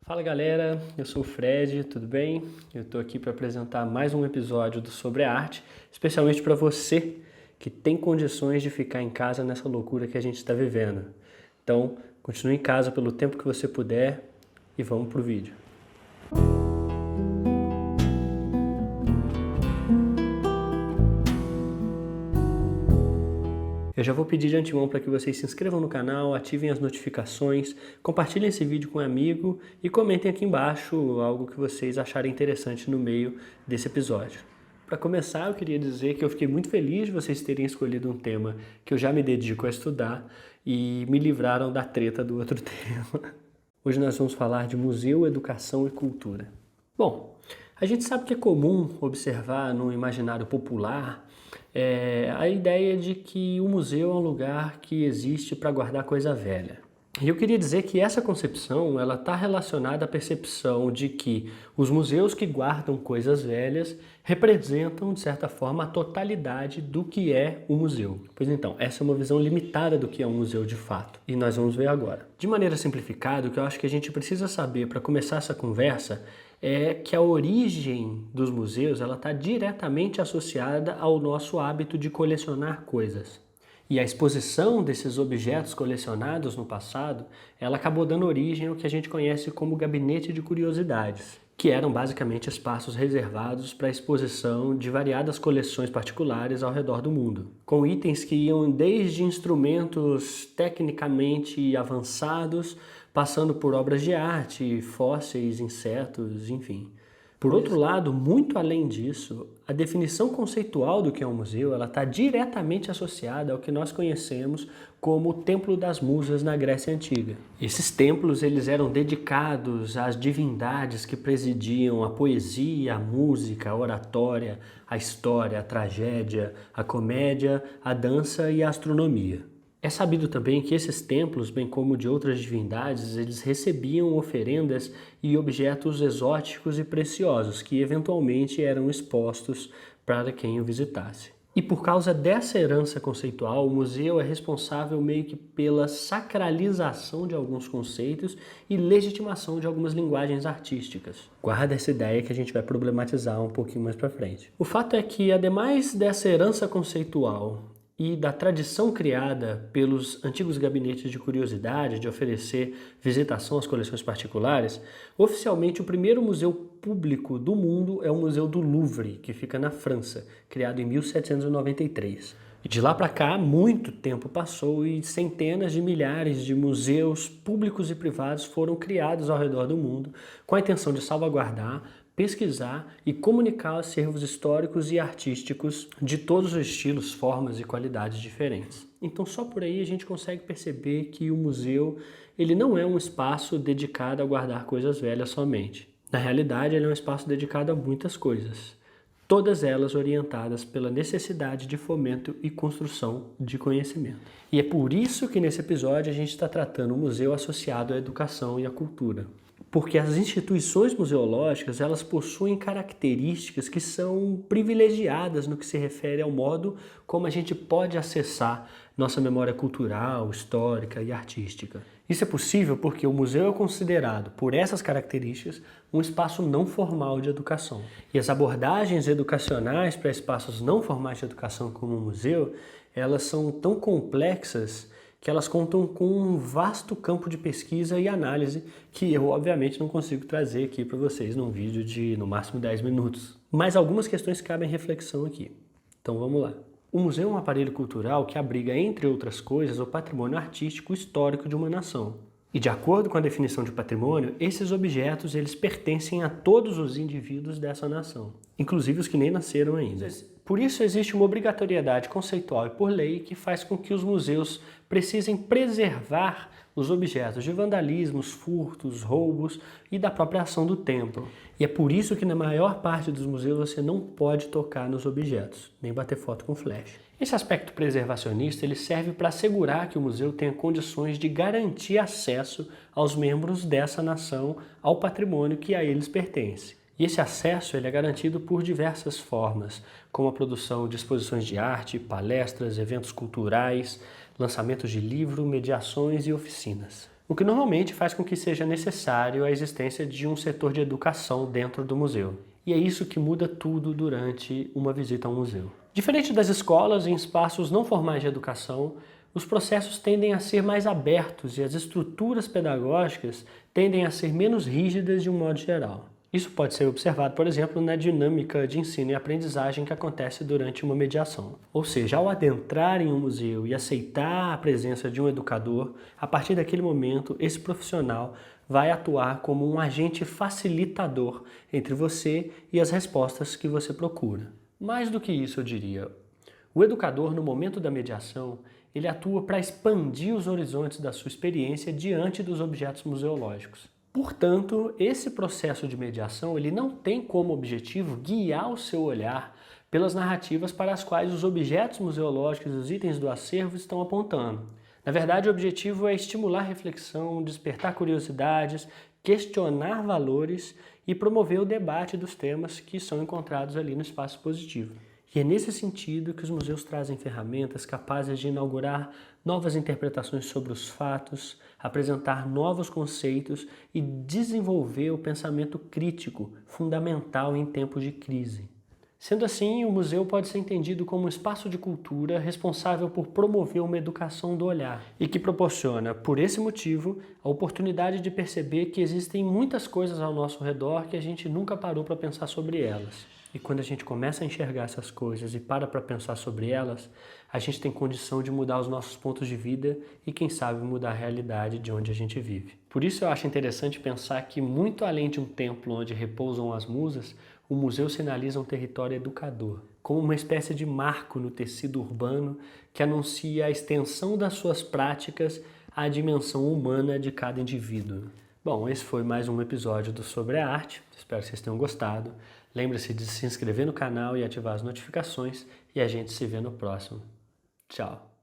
Fala galera, eu sou o Fred, tudo bem? Eu estou aqui para apresentar mais um episódio do Sobre a Arte, especialmente para você que tem condições de ficar em casa nessa loucura que a gente está vivendo. Então, continue em casa pelo tempo que você puder e vamos pro vídeo. Eu já vou pedir de antemão para que vocês se inscrevam no canal, ativem as notificações, compartilhem esse vídeo com um amigo e comentem aqui embaixo algo que vocês acharem interessante no meio desse episódio. Para começar, eu queria dizer que eu fiquei muito feliz de vocês terem escolhido um tema que eu já me dedico a estudar e me livraram da treta do outro tema. Hoje nós vamos falar de museu, educação e cultura. Bom, a gente sabe que é comum observar no imaginário popular a ideia de que o museu é um lugar que existe para guardar coisa velha. E eu queria dizer que essa concepção ela está relacionada à percepção de que os museus que guardam coisas velhas representam, de certa forma, a totalidade do que é o museu. Pois então, essa é uma visão limitada do que é um museu de fato. E nós vamos ver agora. De maneira simplificada, o que eu acho que a gente precisa saber para começar essa conversa é que a origem dos museus ela está diretamente associada ao nosso hábito de colecionar coisas. E a exposição desses objetos colecionados no passado, ela acabou dando origem ao que a gente conhece como gabinete de curiosidades, que eram basicamente espaços reservados para a exposição de variadas coleções particulares ao redor do mundo, com itens que iam desde instrumentos tecnicamente avançados, passando por obras de arte, fósseis, insetos, enfim. Por outro lado, muito além disso, a definição conceitual do que é um museu ela está diretamente associada ao que nós conhecemos como o Templo das Musas na Grécia Antiga. Esses templos eles eram dedicados às divindades que presidiam a poesia, a música, a oratória, a história, a tragédia, a comédia, a dança e a astronomia. É sabido também que esses templos, bem como de outras divindades, eles recebiam oferendas e objetos exóticos e preciosos que eventualmente eram expostos para quem o visitasse. E por causa dessa herança conceitual, o museu é responsável meio que pela sacralização de alguns conceitos e legitimação de algumas linguagens artísticas. Guarda essa ideia que a gente vai problematizar um pouquinho mais para frente. O fato é que, ademais dessa herança conceitual e da tradição criada pelos antigos gabinetes de curiosidade de oferecer visitação às coleções particulares, oficialmente o primeiro museu público do mundo é o Museu do Louvre, que fica na França, criado em 1793. E de lá para cá, muito tempo passou e centenas de milhares de museus públicos e privados foram criados ao redor do mundo com a intenção de salvaguardar, pesquisar e comunicar acervos históricos e artísticos de todos os estilos, formas e qualidades diferentes. Então só por aí a gente consegue perceber que o museu ele não é um espaço dedicado a guardar coisas velhas somente. Na realidade, ele é um espaço dedicado a muitas coisas, todas elas orientadas pela necessidade de fomento e construção de conhecimento. E é por isso que nesse episódio a gente está tratando o museu associado à educação e à cultura. Porque as instituições museológicas elas possuem características que são privilegiadas no que se refere ao modo como a gente pode acessar nossa memória cultural, histórica e artística. Isso é possível porque o museu é considerado, por essas características, um espaço não formal de educação. E as abordagens educacionais para espaços não formais de educação como o museu, elas são tão complexas que elas contam com um vasto campo de pesquisa e análise que eu, obviamente, não consigo trazer aqui para vocês num vídeo de, no máximo, 10 minutos. Mas algumas questões cabem reflexão aqui. Então vamos lá. O museu é um aparelho cultural que abriga, entre outras coisas, o patrimônio artístico histórico de uma nação. E de acordo com a definição de patrimônio, esses objetos eles pertencem a todos os indivíduos dessa nação, inclusive os que nem nasceram ainda. Por isso existe uma obrigatoriedade conceitual e por lei que faz com que os museus precisem preservar os objetos de vandalismos, furtos, roubos e da própria ação do tempo. E é por isso que na maior parte dos museus você não pode tocar nos objetos, nem bater foto com flash. Esse aspecto preservacionista ele serve para assegurar que o museu tenha condições de garantir acesso aos membros dessa nação ao patrimônio que a eles pertence. E esse acesso ele é garantido por diversas formas, como a produção de exposições de arte, palestras, eventos culturais, lançamentos de livro, mediações e oficinas. o que normalmente faz com que seja necessário a existência de um setor de educação dentro do museu. E é isso que muda tudo durante uma visita ao museu. Diferente das escolas, em espaços não formais de educação, os processos tendem a ser mais abertos e as estruturas pedagógicas tendem a ser menos rígidas de um modo geral. Isso pode ser observado, por exemplo, na dinâmica de ensino e aprendizagem que acontece durante uma mediação. Ou seja, ao adentrar em um museu e aceitar a presença de um educador, a partir daquele momento, esse profissional vai atuar como um agente facilitador entre você e as respostas que você procura. Mais do que isso, eu diria, o educador, no momento da mediação, ele atua para expandir os horizontes da sua experiência diante dos objetos museológicos. Portanto, esse processo de mediação ele não tem como objetivo guiar o seu olhar pelas narrativas para as quais os objetos museológicos e os itens do acervo estão apontando. Na verdade, o objetivo é estimular reflexão, despertar curiosidades, questionar valores e promover o debate dos temas que são encontrados ali no espaço expositivo. E é nesse sentido que os museus trazem ferramentas capazes de inaugurar novas interpretações sobre os fatos, apresentar novos conceitos e desenvolver o pensamento crítico, fundamental em tempos de crise. Sendo assim, o museu pode ser entendido como um espaço de cultura responsável por promover uma educação do olhar e que proporciona, por esse motivo, a oportunidade de perceber que existem muitas coisas ao nosso redor que a gente nunca parou para pensar sobre elas. E quando a gente começa a enxergar essas coisas e para pensar sobre elas, a gente tem condição de mudar os nossos pontos de vida e, quem sabe, mudar a realidade de onde a gente vive. Por isso eu acho interessante pensar que, muito além de um templo onde repousam as musas, o museu sinaliza um território educador, como uma espécie de marco no tecido urbano que anuncia a extensão das suas práticas à dimensão humana de cada indivíduo. Bom, esse foi mais um episódio do Sobre a Arte, espero que vocês tenham gostado. Lembre-se de se inscrever no canal e ativar as notificações e a gente se vê no próximo. Tchau!